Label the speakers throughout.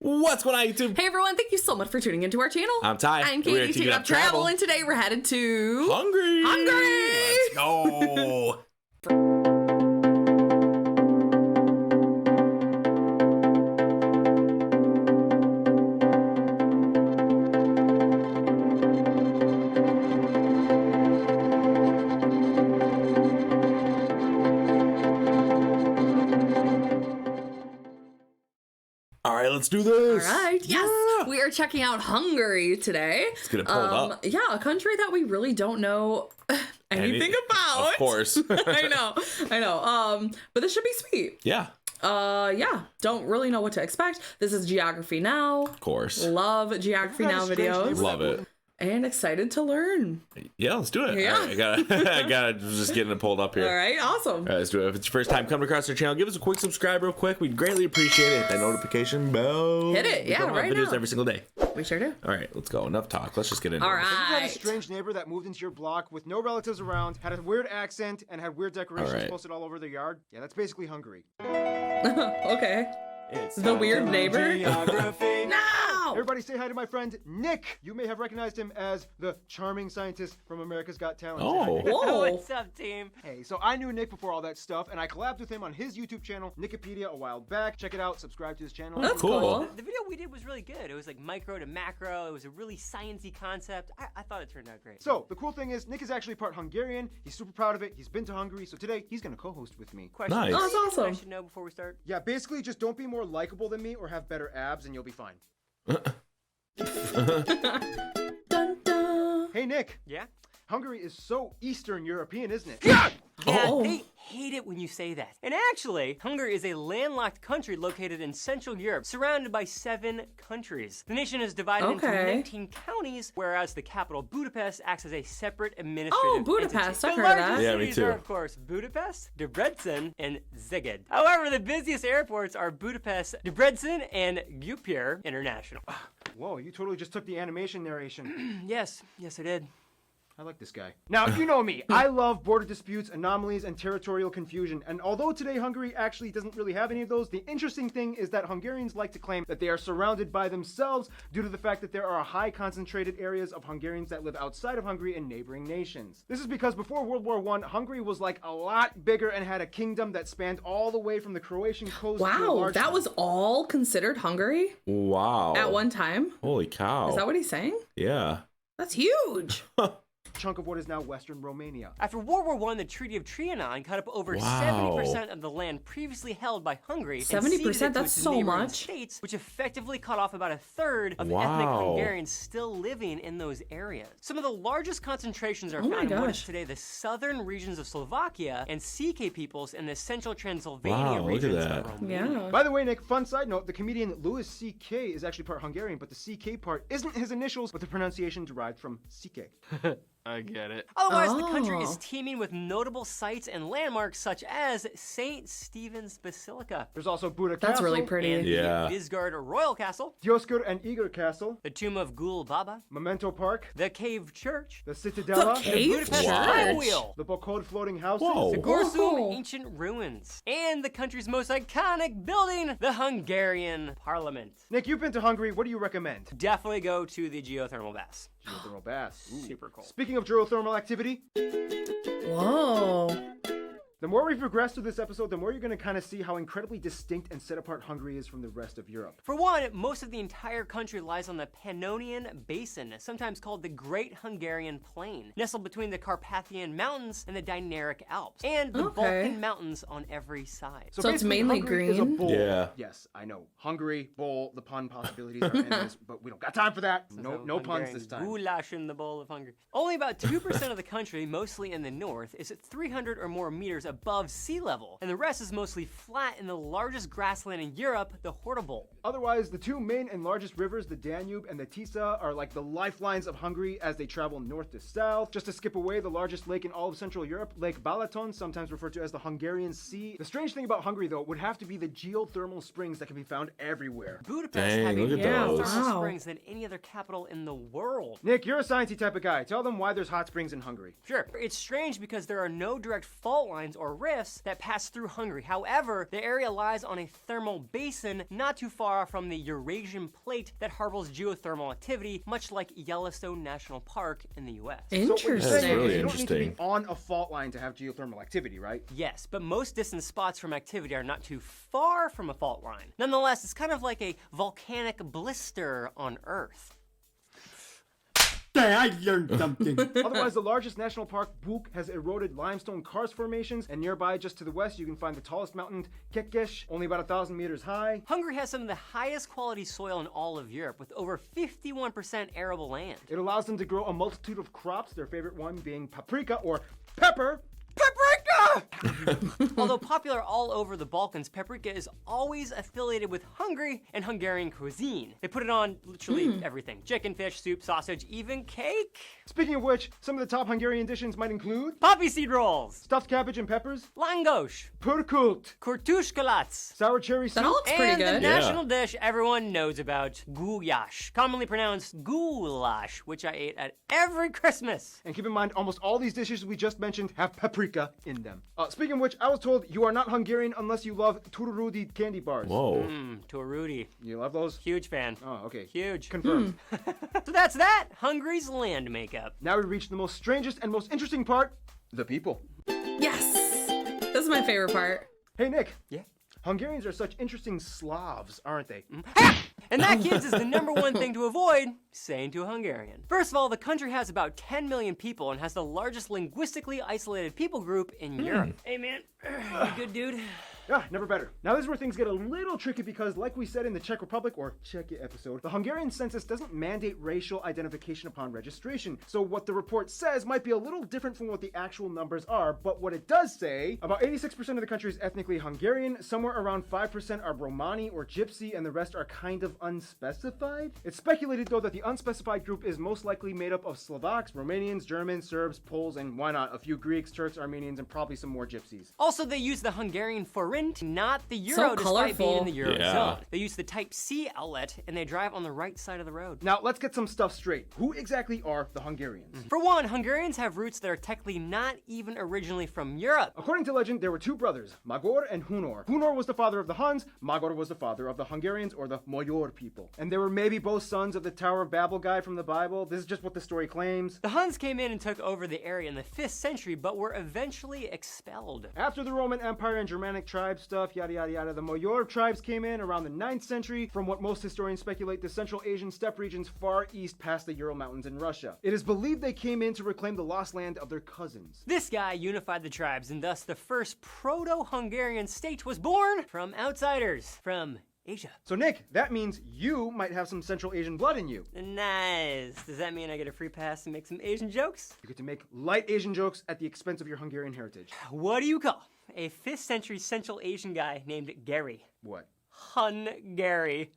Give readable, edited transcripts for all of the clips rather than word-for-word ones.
Speaker 1: What's going on, YouTube?
Speaker 2: Hey everyone, thank you so much for tuning into our channel.
Speaker 1: I'm Ty.
Speaker 2: I'm Katie, Taking Up Travel, and today we're headed to...
Speaker 1: Hungary!
Speaker 2: Hungary!
Speaker 1: Let's go! All right, let's do this.
Speaker 2: All right, yes.
Speaker 1: Yeah.
Speaker 2: We are checking out Hungary today.
Speaker 1: Let's get it pulled up.
Speaker 2: Yeah, a country that we really don't know anything about.
Speaker 1: Of course.
Speaker 2: I know. But this should be sweet.
Speaker 1: Yeah.
Speaker 2: Yeah, don't really know what to expect. This is Geography Now.
Speaker 1: Of course.
Speaker 2: Love Geography Now videos.
Speaker 1: Love it.
Speaker 2: And excited to learn.
Speaker 1: Yeah, let's do it.
Speaker 2: Yeah.
Speaker 1: All right, I gotta just getting it pulled up here.
Speaker 2: All right, awesome.
Speaker 1: All right, let's do it. If it's your first time coming across our channel, give us a quick subscribe real quick. We'd greatly appreciate it. Hit that notification bell.
Speaker 2: Hit it,
Speaker 1: We
Speaker 2: yeah,
Speaker 1: come out
Speaker 2: right
Speaker 1: videos
Speaker 2: now.
Speaker 1: every single day.
Speaker 2: We sure do.
Speaker 1: All right, let's go. Enough talk. Let's just get into
Speaker 2: All
Speaker 1: it.
Speaker 2: right.
Speaker 3: If you had a strange neighbor that moved into your block with no relatives around, had a weird accent, and had weird decorations
Speaker 1: All right.
Speaker 3: posted all over their yard, yeah, that's basically Hungary.
Speaker 2: Okay.
Speaker 3: It's
Speaker 2: The weird neighbor?
Speaker 3: Geography.
Speaker 2: No!
Speaker 3: Everybody say hi to my friend Nick. You may have recognized him as the charming scientist from America's Got Talent.
Speaker 1: Oh.
Speaker 2: Whoa.
Speaker 4: What's up, team?
Speaker 3: Hey, so I knew Nick before all that stuff, and I collabed with him on his YouTube channel, Nickopedia, a while back. Check it out, subscribe to his channel.
Speaker 2: That's
Speaker 1: Cool.
Speaker 2: cool.
Speaker 4: The video we did was really good. It was like micro to macro. It was a really sciencey concept. I thought it turned out great.
Speaker 3: So, the cool thing is, Nick is actually part Hungarian. He's super proud of it. He's been to Hungary, so today he's gonna co-host with me.
Speaker 4: Question.
Speaker 1: Nice.
Speaker 2: Oh, that's
Speaker 4: Anything
Speaker 2: awesome.
Speaker 4: I should know before we start.
Speaker 3: Yeah, basically just don't be more likable than me or have better abs and you'll be fine.
Speaker 2: Dun, dun.
Speaker 3: Hey Nick,
Speaker 4: Yeah?
Speaker 3: Hungary is so Eastern European, isn't it?
Speaker 4: Yeah,
Speaker 2: Oh.
Speaker 4: they hate it when you say that. And actually, Hungary is a landlocked country located in Central Europe, surrounded by 7 countries. The nation is divided into
Speaker 2: Okay.
Speaker 4: 19 counties, whereas the capital, Budapest, acts as a separate administrative
Speaker 2: Oh, Budapest,
Speaker 4: entity.
Speaker 2: I've
Speaker 4: The
Speaker 2: heard of
Speaker 4: largest
Speaker 2: that.
Speaker 1: Yeah, me
Speaker 4: cities
Speaker 1: too.
Speaker 4: are, of course, Budapest, Debrecen, and Szeged. However, the busiest airports are Budapest, Debrecen, and Győr International.
Speaker 3: Whoa, you totally just took the animation narration.
Speaker 4: Yes, I did.
Speaker 3: I like this guy. Now, you know me. I love border disputes, anomalies, and territorial confusion. And although today Hungary actually doesn't really have any of those, the interesting thing is that Hungarians like to claim that they are surrounded by themselves due to the fact that there are high concentrated areas of Hungarians that live outside of Hungary in neighboring nations. This is because before World War I, Hungary was like a lot bigger and had a kingdom that spanned all the way from the Croatian coast to a
Speaker 2: Wow,
Speaker 3: large...
Speaker 2: that was all considered Hungary
Speaker 1: Wow.
Speaker 2: at one time?
Speaker 1: Holy cow.
Speaker 2: Is that what he's saying?
Speaker 1: Yeah.
Speaker 2: That's huge.
Speaker 3: chunk of what is now Western Romania.
Speaker 4: After World War I, the Treaty of Trianon cut up over
Speaker 1: Wow.
Speaker 4: 70% of the land previously held by Hungary.
Speaker 2: 70%? That's so much.
Speaker 4: States, which effectively cut off about a third of
Speaker 1: Wow.
Speaker 4: ethnic Hungarians still living in those areas. Some of the largest concentrations are
Speaker 2: Oh my
Speaker 4: found in what is
Speaker 2: gosh.
Speaker 4: today the southern regions of Slovakia and CK peoples in the central Transylvania
Speaker 1: Wow, look at
Speaker 4: regions
Speaker 1: that.
Speaker 4: of Romania.
Speaker 2: Yeah.
Speaker 3: By the way, Nick, fun side note, the comedian Louis C.K. is actually part Hungarian, but the C.K. part isn't his initials, but the pronunciation derived from C.K.
Speaker 4: I get it. Otherwise, the country
Speaker 2: Oh.
Speaker 4: is teeming with notable sites and landmarks such as St. Stephen's Basilica
Speaker 3: There's also Buda
Speaker 2: That's
Speaker 3: Castle,
Speaker 2: really pretty.
Speaker 4: and
Speaker 1: Yeah.
Speaker 4: the Vizgard Royal Castle,
Speaker 3: Dioskar and Igor Castle,
Speaker 4: the Tomb of Gul Baba,
Speaker 3: Memento Park,
Speaker 4: the Cave Church,
Speaker 3: the Citadella,
Speaker 2: The cave
Speaker 4: Budapest
Speaker 1: Wow.
Speaker 4: Time
Speaker 2: church?
Speaker 4: Wheel,
Speaker 3: the Bokod floating houses,
Speaker 1: Whoa.
Speaker 4: the Gorsum
Speaker 2: Whoa.
Speaker 4: Ancient Ruins, and the country's most iconic building, the Hungarian Parliament.
Speaker 3: Nick, you've been to Hungary. What do you recommend?
Speaker 4: Definitely go to the geothermal baths.
Speaker 3: Geothermal baths. Ooh.
Speaker 4: Super cool.
Speaker 3: Speaking of geothermal activity,
Speaker 2: Whoa.
Speaker 3: the more we progress through this episode, the more you're going to kind of see how incredibly distinct and set apart Hungary is from the rest of Europe.
Speaker 4: For one, most of the entire country lies on the Pannonian Basin, sometimes called the Great Hungarian Plain, nestled between the Carpathian Mountains and the Dinaric Alps, and the
Speaker 2: Okay.
Speaker 4: Balkan Mountains on every side.
Speaker 2: So it's
Speaker 3: basically,
Speaker 2: mainly
Speaker 3: Hungary is a
Speaker 2: green?
Speaker 3: bowl.
Speaker 1: Yeah.
Speaker 3: Yes, I know. Hungary, bowl, the pun possibilities are endless, but we don't got time for that. No puns
Speaker 4: Hungarian
Speaker 3: this time.
Speaker 4: Goulash in the bowl of Hungary. Only about 2% of the country, mostly in the north, is at 300 or more meters above sea level, and the rest is mostly flat in the largest grassland in Europe, the Horta Bowl.
Speaker 3: Otherwise, the two main and largest rivers, the Danube and the Tisa, are like the lifelines of Hungary as they travel north to south. Just to skip away, the largest lake in all of Central Europe, Lake Balaton, sometimes referred to as the Hungarian Sea. The strange thing about Hungary, though, would have to be the geothermal springs that can be found everywhere.
Speaker 4: Budapest
Speaker 1: Dang,
Speaker 4: having
Speaker 1: look at
Speaker 4: more
Speaker 1: those.
Speaker 4: thermal
Speaker 2: Wow.
Speaker 4: springs than any other capital in the world.
Speaker 3: Nick, you're a sciencey type of guy. Tell them why there's hot springs in Hungary.
Speaker 4: Sure. It's strange because there are no direct fault lines or rifts that pass through Hungary. However, the area lies on a thermal basin not too far from the Eurasian plate that harbors geothermal activity, much like Yellowstone National Park in the US.
Speaker 3: So what you're
Speaker 2: Interesting.
Speaker 1: That's
Speaker 3: saying
Speaker 1: really
Speaker 3: is you don't need to be
Speaker 1: interesting.
Speaker 3: on a fault line to have geothermal activity, right?
Speaker 4: Yes, but most distant spots from activity are not too far from a fault line. Nonetheless, it's kind of like a volcanic blister on Earth.
Speaker 5: I learned something.
Speaker 3: Otherwise, the largest national park, Buk, has eroded limestone karst formations, and nearby, just to the west, you can find the tallest mountain, Kekes, only about 1,000 meters high.
Speaker 4: Hungary has some of the highest quality soil in all of Europe, with over 51% arable land.
Speaker 3: It allows them to grow a multitude of crops, their favorite one being paprika or pepper.
Speaker 4: Although popular all over the Balkans, paprika is always affiliated with Hungary and Hungarian cuisine. They put it on literally everything. Chicken, fish, soup, sausage, even cake.
Speaker 3: Speaking of which, some of the top Hungarian dishes might include
Speaker 4: Poppy seed rolls,
Speaker 3: stuffed cabbage and peppers,
Speaker 4: langos,
Speaker 3: purkult,
Speaker 4: kurtushkalats,
Speaker 3: sour cherry
Speaker 2: That
Speaker 3: soup,
Speaker 2: all looks pretty
Speaker 4: and the
Speaker 2: good.
Speaker 4: national dish everyone knows about, goulash, commonly pronounced goulash, which I ate at every Christmas.
Speaker 3: and keep in mind, almost all these dishes we just mentioned have paprika in them. Speaking of which, I was told you are not Hungarian unless you love tururudi candy bars.
Speaker 1: Whoa.
Speaker 4: To a Rudy.
Speaker 3: You love those?
Speaker 4: Huge fan.
Speaker 3: Oh, okay.
Speaker 4: Huge.
Speaker 3: Confirmed.
Speaker 4: So that's that. Hungary's land makeup.
Speaker 3: Now we reach the most strangest and most interesting part, the people.
Speaker 2: Yes. This is my favorite part.
Speaker 3: Hey, Nick.
Speaker 4: Yeah.
Speaker 3: Hungarians are such interesting Slavs, aren't they?
Speaker 4: And that, kids, is the number one thing to avoid saying to a Hungarian. First of all, the country has about 10 million people and has the largest linguistically isolated people group in Europe. Hey, man. You good, dude?
Speaker 3: Yeah, never better. Now this is where things get a little tricky because, like we said in the Czech Republic or Czechia episode, the Hungarian census doesn't mandate racial identification upon registration. So what the report says might be a little different from what the actual numbers are, but what it does say, about 86% of the country is ethnically Hungarian, somewhere around 5% are Romani or Gypsy, and the rest are kind of unspecified. It's speculated though that the unspecified group is most likely made up of Slovaks, Romanians, Germans, Serbs, Poles, and why not, a few Greeks, Turks, Armenians, and probably some more Gypsies.
Speaker 4: Also, they use the Hungarian forint, not the euro, despite being in the Eurozone.
Speaker 1: Yeah.
Speaker 4: They use the Type C outlet, and they drive on the right side of the road.
Speaker 3: Now let's get some stuff straight. Who exactly are the Hungarians?
Speaker 4: For one, Hungarians have roots that are technically not even originally from Europe.
Speaker 3: According to legend, there were two brothers, Magor and Hunor. Hunor was the father of the Huns, Magor was the father of the Hungarians, or the Magyar people. And they were maybe both sons of the Tower of Babel guy from the Bible. This is just what the story claims.
Speaker 4: The Huns came in and took over the area in the 5th century, but were eventually expelled.
Speaker 3: After the Roman Empire and Germanic tribe stuff, yada yada yada, the Magyar tribes came in around the 9th century from what most historians speculate the Central Asian steppe regions far east past the Ural Mountains in Russia. It is believed they came in to reclaim the lost land of their cousins.
Speaker 4: This guy unified the tribes, and thus the first proto-Hungarian state was born from outsiders, from Asia.
Speaker 3: So Nick, that means you might have some Central Asian blood in you.
Speaker 4: Nice. Does that mean I get a free pass to make some Asian jokes?
Speaker 3: You get to make light Asian jokes at the expense of your Hungarian heritage.
Speaker 4: What do you call a 5th century Central Asian guy named Gary?
Speaker 3: What?
Speaker 4: Hungary.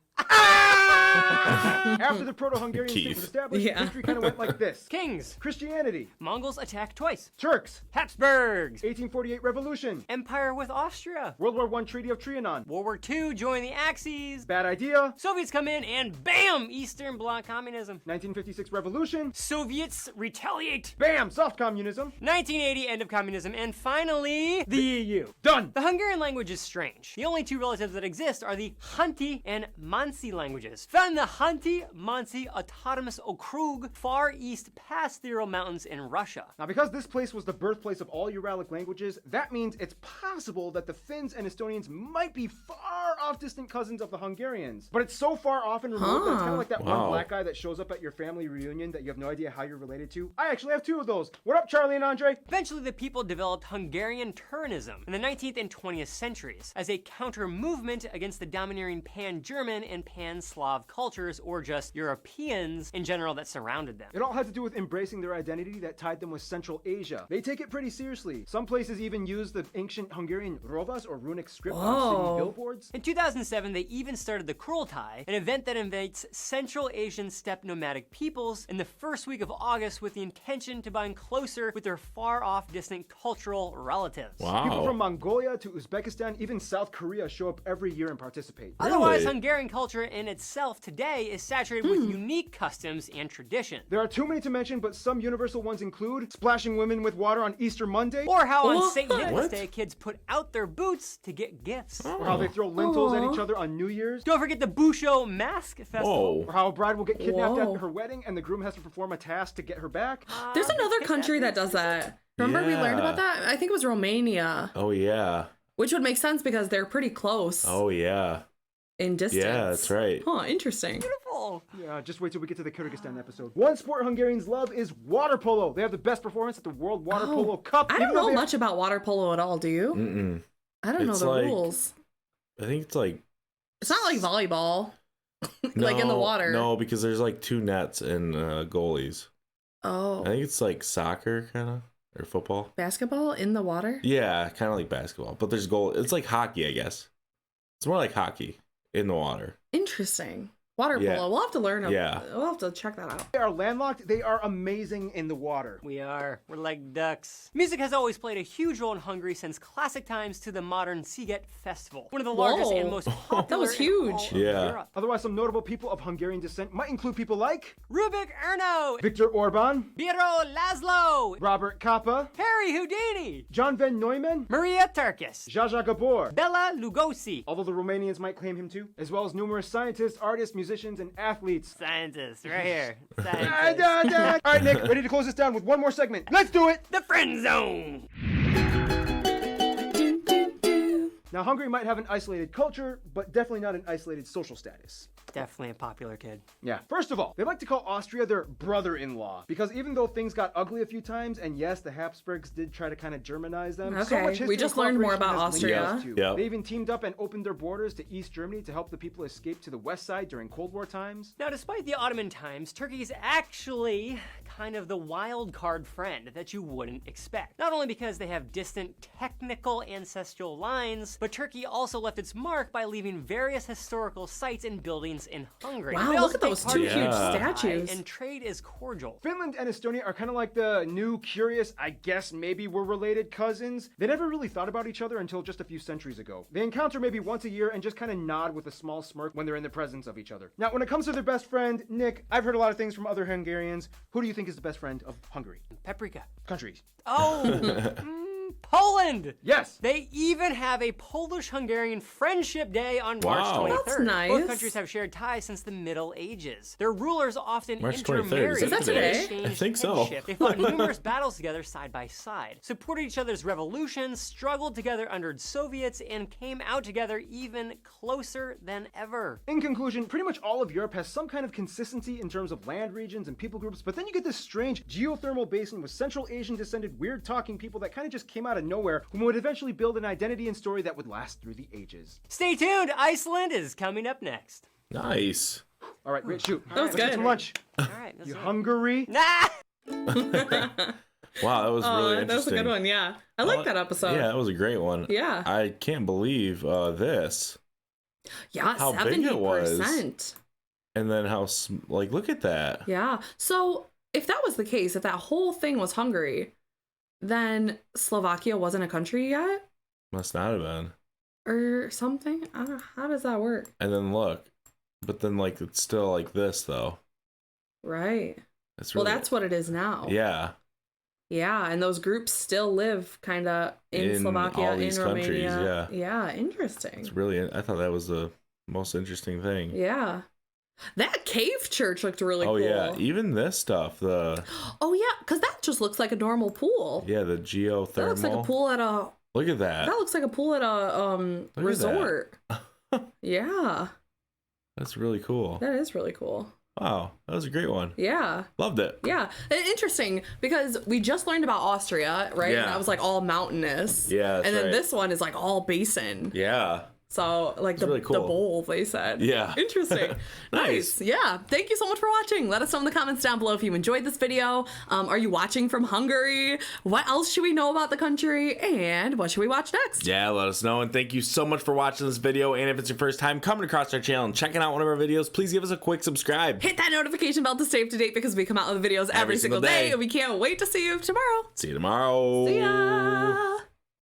Speaker 3: After the Proto-Hungarian state
Speaker 1: Keith.
Speaker 3: was established,
Speaker 2: Yeah.
Speaker 3: history kind of went like this.
Speaker 4: Kings.
Speaker 3: Christianity,
Speaker 4: Mongols attacked twice.
Speaker 3: Turks,
Speaker 4: Habsburgs.
Speaker 3: 1848 Revolution,
Speaker 4: Empire with Austria.
Speaker 3: World War I Treaty of Trianon.
Speaker 4: World War II, join the Axis.
Speaker 3: Bad idea.
Speaker 4: Soviets come in and bam, Eastern Bloc communism.
Speaker 3: 1956 Revolution.
Speaker 4: Soviets retaliate.
Speaker 3: Bam! Soft communism.
Speaker 4: 1980, end of communism. And finally, the EU.
Speaker 3: Done!
Speaker 4: The Hungarian language is strange. The only two relatives that exist are the Hunty and Mansi languages, found in the Hunty-Mansi Autonomous Okrug, far east past the Ural Mountains in Russia.
Speaker 3: Now, because this place was the birthplace of all Uralic languages, that means it's possible that the Finns and Estonians might be far off distant cousins of the Hungarians. But it's so far off and removed that it's kind of like that one
Speaker 1: Wow.
Speaker 3: black guy that shows up at your family reunion that you have no idea how you're related to. I actually have two of those. What up, Charlie and Andre?
Speaker 4: Eventually, the people developed Hungarian Turanism in the 19th and 20th centuries as a counter-movement against the domineering pan-German and pan-Slav cultures, or just Europeans in general, that surrounded them.
Speaker 3: It all had to do with embracing their identity that tied them with Central Asia. They take it pretty seriously. Some places even use the ancient Hungarian rovas or runic script on city
Speaker 2: Whoa.
Speaker 3: billboards.
Speaker 4: In 2000, 2007, they even started the Kurultai, an event that invites Central Asian steppe nomadic peoples in the first week of August with the intention to bind closer with their far-off distant cultural relatives.
Speaker 1: Wow.
Speaker 3: People from Mongolia to Uzbekistan, even South Korea show up every year and participate.
Speaker 4: Otherwise,
Speaker 1: Really?
Speaker 4: Hungarian culture in itself today is saturated with unique customs and traditions.
Speaker 3: There are too many to mention, but some universal ones include splashing women with water on Easter Monday,
Speaker 4: Or how on
Speaker 2: What?
Speaker 4: St. Nicholas
Speaker 1: What?
Speaker 4: Day, kids put out their boots to get gifts.
Speaker 3: or how they throw lentils at each other on New Year's,
Speaker 4: Don't forget the Busho Mask Festival.
Speaker 1: Whoa.
Speaker 3: or how a bride will get kidnapped
Speaker 2: Whoa.
Speaker 3: at her wedding and the groom has to perform a task to get her back.
Speaker 2: There's another country that does that. Remember we learned about that? I think it was Romania,
Speaker 1: Oh, yeah.
Speaker 2: which would make sense because they're pretty close
Speaker 1: Oh, yeah.
Speaker 2: in distance.
Speaker 1: Yeah, that's right.
Speaker 2: Huh, interesting.
Speaker 4: Beautiful.
Speaker 3: Yeah, just wait till we get to the Kyrgyzstan episode. One sport Hungarians love is water polo. They have the best performance at the World Water Polo Cup.
Speaker 2: I
Speaker 3: even
Speaker 2: don't
Speaker 3: though
Speaker 2: know
Speaker 3: they-
Speaker 2: much about water polo at all, do you?
Speaker 1: Mm-mm.
Speaker 2: I don't know
Speaker 1: It's
Speaker 2: the
Speaker 1: like-
Speaker 2: rules.
Speaker 1: I think it's like...
Speaker 2: It's not like volleyball. Like in the
Speaker 1: No,
Speaker 2: water.
Speaker 1: No, because there's like 2 nets and goalies.
Speaker 2: Oh.
Speaker 1: I think it's like soccer, kind of, or football.
Speaker 2: Basketball in the water?
Speaker 1: Yeah, kind of like basketball, but there's goal. It's like hockey, I guess. It's more like hockey in the water.
Speaker 2: Interesting. Water
Speaker 1: Yeah.
Speaker 2: polo. We'll have to learn.
Speaker 1: Yeah.
Speaker 2: We'll have to check that out.
Speaker 3: They are landlocked. They are amazing in the water.
Speaker 4: We're like ducks. Music has always played a huge role in Hungary since classic times to the modern Sziget Festival, one of the largest
Speaker 2: Whoa.
Speaker 4: and most popular
Speaker 2: That was
Speaker 4: in all
Speaker 2: huge.
Speaker 4: of
Speaker 1: Yeah.
Speaker 4: Europe.
Speaker 3: Otherwise, some notable people of Hungarian descent might include people like
Speaker 4: Rubik Erno,
Speaker 3: Viktor Orban,
Speaker 4: Biro Laszlo,
Speaker 3: Robert Capa,
Speaker 4: Harry Houdini,
Speaker 3: John Van Neumann,
Speaker 4: Maria Turkis,
Speaker 3: Jaja Gabor,
Speaker 4: Bela Lugosi.
Speaker 3: although the Romanians might claim him too, as well as numerous scientists, artists, musicians, and athletes.
Speaker 4: Scientists, right here.
Speaker 3: Ah,
Speaker 4: Scientists.
Speaker 3: da, da. All right, Nick, ready to close this down with one more segment. Let's do it!
Speaker 4: The friend zone.
Speaker 3: Now, Hungary might have an isolated culture, but definitely not an isolated social status.
Speaker 4: Definitely a popular kid.
Speaker 3: Yeah. First of all, they like to call Austria their brother-in-law because even though things got ugly a few times, and yes, the Habsburgs did try to kind of Germanize them. So
Speaker 2: Okay,
Speaker 3: much history
Speaker 2: we
Speaker 3: and
Speaker 2: just learned more
Speaker 3: cooperation
Speaker 2: about
Speaker 3: has linked
Speaker 2: Austria.
Speaker 3: us two.
Speaker 1: Yep.
Speaker 3: They even teamed up and opened their borders to East Germany to help the people escape to the west side during Cold War times.
Speaker 4: Now, despite the Ottoman times, Turkey is actually kind of the wild card friend that you wouldn't expect. Not only because they have distant technical ancestral lines, but Turkey also left its mark by leaving various historical sites and buildings in Hungary.
Speaker 2: Wow,
Speaker 4: They
Speaker 2: look
Speaker 4: also
Speaker 2: at those
Speaker 4: take part
Speaker 2: two
Speaker 4: in
Speaker 1: huge
Speaker 4: the
Speaker 2: statues.
Speaker 4: And trade is cordial.
Speaker 3: Finland and Estonia are kind of like the new, curious, I guess maybe we're related cousins. They never really thought about each other until just a few centuries ago. They encounter maybe once a year and just kind of nod with a small smirk when they're in the presence of each other. Now, when it comes to their best friend, Nick, I've heard a lot of things from other Hungarians. Who do you think is the best friend of Hungary?
Speaker 4: Paprika.
Speaker 3: Countries.
Speaker 4: Oh, Poland.
Speaker 3: Yes!
Speaker 4: They even have a Polish-Hungarian Friendship Day on March
Speaker 1: Wow.
Speaker 4: 23rd.
Speaker 2: That's nice.
Speaker 4: Both countries have shared ties since the Middle Ages. Their rulers often
Speaker 1: March 23rd.
Speaker 4: intermarried
Speaker 1: Is that
Speaker 4: to
Speaker 2: today?
Speaker 4: exchange
Speaker 1: I think so.
Speaker 4: kinship. They fought numerous battles together side by side, supported each other's revolutions, struggled together under Soviets, and came out together even closer than ever.
Speaker 3: In conclusion, pretty much all of Europe has some kind of consistency in terms of land regions and people groups, but then you get this strange geothermal basin with Central Asian descended weird talking people that kind of just came out of nowhere who would eventually build an identity and story that would last through the ages.
Speaker 4: Stay tuned, Iceland is coming up next.
Speaker 1: Nice.
Speaker 3: All right, Rich, shoot.
Speaker 2: That was
Speaker 3: Let's get
Speaker 2: good.
Speaker 3: some lunch.
Speaker 4: All right, let's
Speaker 3: You
Speaker 4: do it.
Speaker 3: Hungary?
Speaker 4: Nah!
Speaker 1: Wow, that was really interesting.
Speaker 2: That was a good one, yeah. I like that episode.
Speaker 1: Yeah, that was a great one.
Speaker 2: Yeah.
Speaker 1: I can't believe this.
Speaker 2: Yeah,
Speaker 1: How big it was.
Speaker 2: 70%.
Speaker 1: And then how, like, look at that.
Speaker 2: Yeah. So if that was the case, if that whole thing was Hungary, then Slovakia wasn't a country yet
Speaker 1: Must not have been.
Speaker 2: or something? I don't know. How does that work?
Speaker 1: And then look. But then, like, it's still like this, though.
Speaker 2: Right.
Speaker 1: That's
Speaker 2: Well,
Speaker 1: really,
Speaker 2: that's what it is now.
Speaker 1: Yeah.
Speaker 2: Yeah, and those groups still live kind of in
Speaker 1: In
Speaker 2: Slovakia,
Speaker 1: all these
Speaker 2: in Romania.
Speaker 1: countries,
Speaker 2: Yeah, interesting.
Speaker 1: It's really, I thought that was the most interesting thing.
Speaker 2: Yeah. That cave church looked really
Speaker 1: Oh,
Speaker 2: cool.
Speaker 1: yeah. Even this stuff, the
Speaker 2: Oh, yeah, because that just looks like a normal pool.
Speaker 1: yeah, the geothermal.
Speaker 2: That looks like a pool at a.
Speaker 1: Look at that.
Speaker 2: That looks like a pool at a
Speaker 1: that.
Speaker 2: resort. Yeah,
Speaker 1: That's really cool.
Speaker 2: that is really cool.
Speaker 1: Wow, that was a great one.
Speaker 2: Yeah.
Speaker 1: Loved it.
Speaker 2: Yeah, interesting because we just learned about Austria, right?
Speaker 1: Yeah.
Speaker 2: And that was like all mountainous.
Speaker 1: Yeah, that's
Speaker 2: and then
Speaker 1: right.
Speaker 2: this one is like all basin.
Speaker 1: Yeah.
Speaker 2: So like the,
Speaker 1: really cool.
Speaker 2: the bowl, they said.
Speaker 1: Yeah.
Speaker 2: Interesting.
Speaker 1: Nice.
Speaker 2: Yeah. Thank you so much for watching. Let us know in the comments down below if you enjoyed this video. Are you watching from Hungary? What else should we know about the country? And what should we watch next?
Speaker 1: Yeah, let us know. And thank you so much for watching this video. And if it's your first time coming across our channel and checking out one of our videos, please give us a quick subscribe.
Speaker 2: Hit that notification bell to stay up to date because we come out with videos every single day. And we can't wait to see you tomorrow.
Speaker 1: See you tomorrow.
Speaker 2: See ya.